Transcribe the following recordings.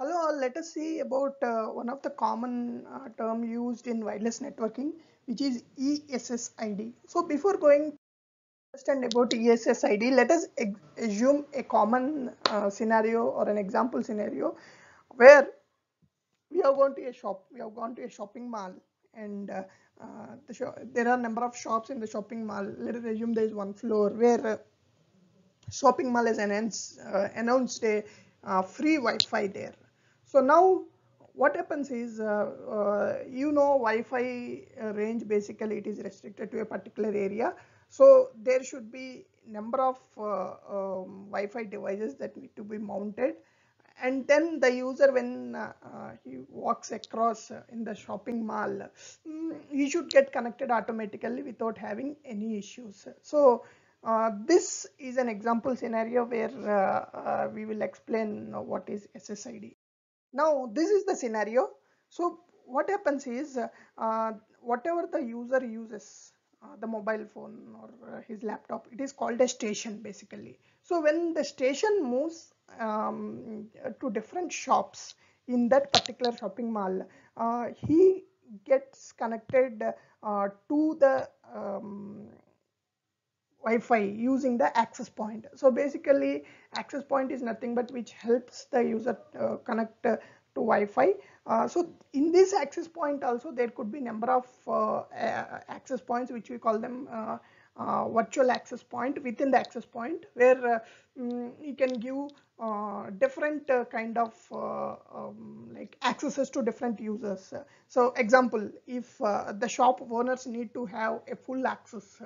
Hello all, let us see about one of the common term used in wireless networking, which is ESSID. So before going to understand about ESSID, let us assume a common scenario or an example scenario where we have gone to a shop, we have gone to a shopping mall, and there are number of shops in the shopping mall. Let us assume there is one floor where shopping mall has announced a free Wi-Fi there. So now what happens is, Wi-Fi range, basically it is restricted to a particular area. So there should be number of Wi-Fi devices that need to be mounted, and then the user, when he walks across in the shopping mall, he should get connected automatically without having any issues. So this is an example scenario where we will explain what is SSID. Now this is the scenario. So what happens is, whatever the user uses, the mobile phone or his laptop, it is called a station basically. So when the station moves to different shops in that particular shopping mall, he gets connected to the Wi-Fi using the access point. So basically access point is nothing but which helps the user connect to Wi-Fi. So in this access point also there could be number of access points, which we call them virtual access point within the access point, where you can give different kind of like accesses to different users. So example, if the shop owners need to have a full access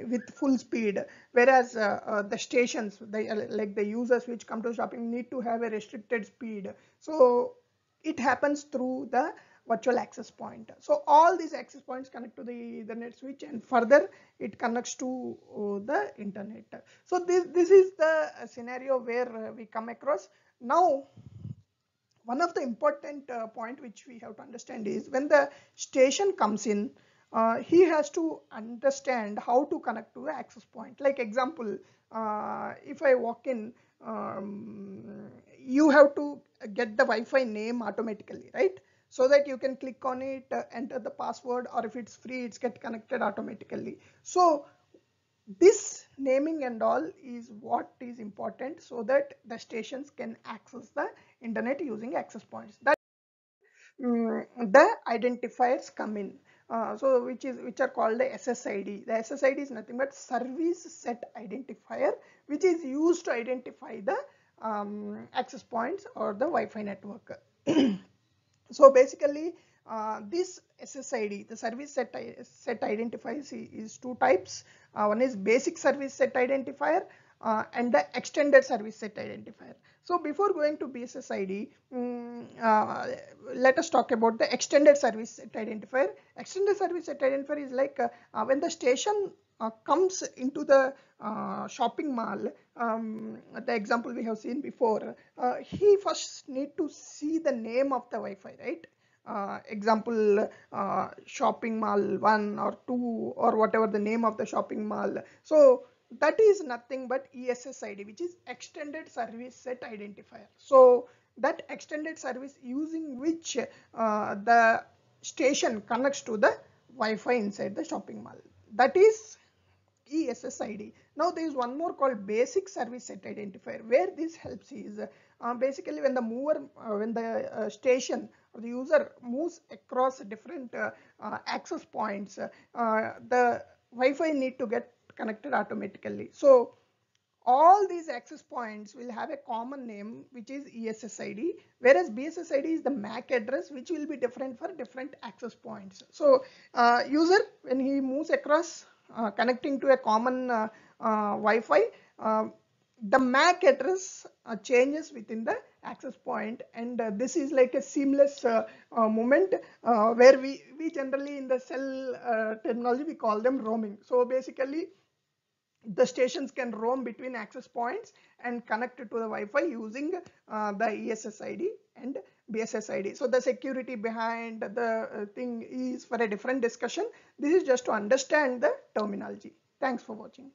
with full speed, whereas the stations, like the users which come to shopping, need to have a restricted speed. So it happens through the virtual access point. So all these access points connect to the Ethernet switch, and further it connects to the internet. So this is the scenario where we come across. Now one of the important point which we have to understand is, when the station comes in, he has to understand how to connect to the access point. Like example, if I walk in, you have to get the Wi-Fi name automatically, right? So that you can click on it, enter the password, or if it's free, it's get connected automatically. So this naming and all is what is important, so that the stations can access the internet using access points. That the identifiers come in. So which are called the SSID. The SSID is nothing but service set identifier, which is used to identify the access points or the Wi-Fi network. So basically, this SSID, the service set identifiers, is two types. One is basic service set identifier and the extended service set identifier. So before going to BSSID, let us talk about the extended service set identifier. Extended service set identifier is like when the station comes into the shopping mall, the example we have seen before, he first need to see the name of the Wi-Fi, right? Example, shopping mall 1 or 2, or whatever the name of the shopping mall. So that is nothing but ESSID, which is extended service set identifier. So that extended service using which the station connects to the Wi-Fi inside the shopping mall. That is ESSID. Now there is one more called basic service set identifier. Where this helps is, basically when the station or the user moves across different access points, the Wi-Fi need to get connected automatically. So all these access points will have a common name, which is ESSID, whereas BSSID is the MAC address, which will be different for different access points. So user, when he moves across connecting to a common Wi-Fi, the MAC address changes within the access point, and this is like a seamless movement, where we generally in the cell terminology we call them roaming. So basically the stations can roam between access points and connect to the Wi-Fi using the ESSID and BSSID. So the security behind the thing is for a different discussion. This is just to understand the terminology. Thanks for watching.